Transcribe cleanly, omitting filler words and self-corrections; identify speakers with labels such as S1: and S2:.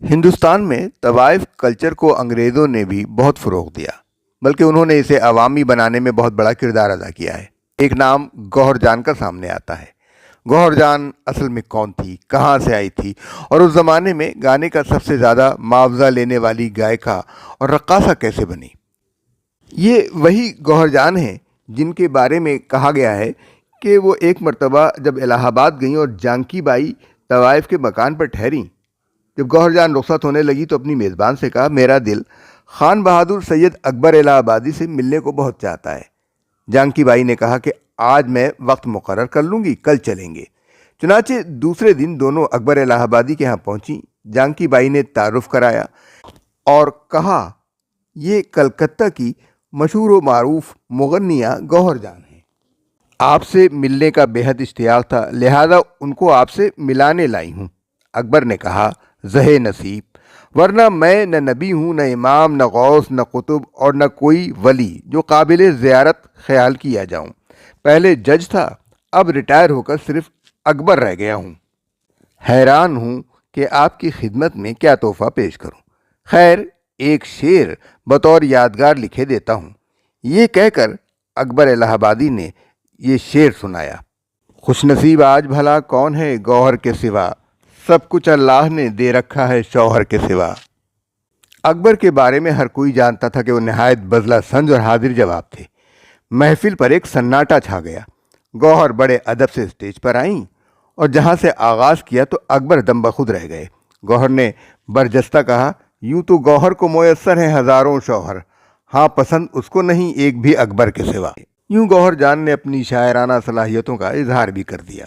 S1: ہندوستان میں طوائف کلچر کو انگریزوں نے بھی بہت فروغ دیا، بلکہ انہوں نے اسے عوامی بنانے میں بہت بڑا کردار ادا کیا ہے۔ ایک نام گوہر جان کا سامنے آتا ہے۔ گوہر جان اصل میں کون تھی، کہاں سے آئی تھی، اور اس زمانے میں گانے کا سب سے زیادہ معاوضہ لینے والی گائیکا اور رقاصہ کیسے بنی؟ یہ وہی گوہر جان ہیں جن کے بارے میں کہا گیا ہے کہ وہ ایک مرتبہ جب الہ آباد گئیں اور جانکی بائی طوائف کے مکان پر ٹھہریں، جب گوہر جان رخصت ہونے لگی تو اپنی میزبان سے کہا، میرا دل خان بہادر سید اکبر الہ آبادی سے ملنے کو بہت چاہتا ہے۔ جانکی بائی نے کہا کہ آج میں وقت مقرر کر لوں گی، کل چلیں گے۔ چنانچہ دوسرے دن دونوں اکبر الہ آبادی کے ہاں پہنچیں۔ جانکی بائی نے تعارف کرایا اور کہا، یہ کلکتہ کی مشہور و معروف مغنیہ گوہر جان ہیں۔ آپ سے ملنے کا بے حد اشتیاق تھا، لہذا ان کو آپ سے ملانے لائی ہوں۔ اکبر نے کہا، زہے نصیب، ورنہ میں نہ نبی ہوں، نہ امام، نہ غوث، نہ قطب اور نہ کوئی ولی جو قابل زیارت خیال کیا جاؤں۔ پہلے جج تھا، اب ریٹائر ہو کر صرف اکبر رہ گیا ہوں۔ حیران ہوں کہ آپ کی خدمت میں کیا تحفہ پیش کروں۔ خیر، ایک شعر بطور یادگار لکھے دیتا ہوں۔ یہ کہہ کر اکبر الہ آبادی نے یہ شعر سنایا، خوش نصیب آج بھلا کون ہے گوہر کے سوا، سب کچھ اللہ نے دے رکھا ہے شوہر کے سوا۔ اکبر کے بارے میں ہر کوئی جانتا تھا کہ وہ نہایت بذلہ سنج اور حاضر جواب تھے۔ محفل پر ایک سناٹا چھا گیا۔ گوہر بڑے ادب سے اسٹیج پر آئیں اور جہاں سے آغاز کیا تو اکبر دم بخود رہ گئے۔ گوہر نے برجستہ کہا، یوں تو گوہر کو میسر ہیں ہزاروں شوہر، ہاں پسند اس کو نہیں ایک بھی اکبر کے سوا۔ یوں گوہر جان نے اپنی شاعرانہ صلاحیتوں کا اظہار بھی کر دیا۔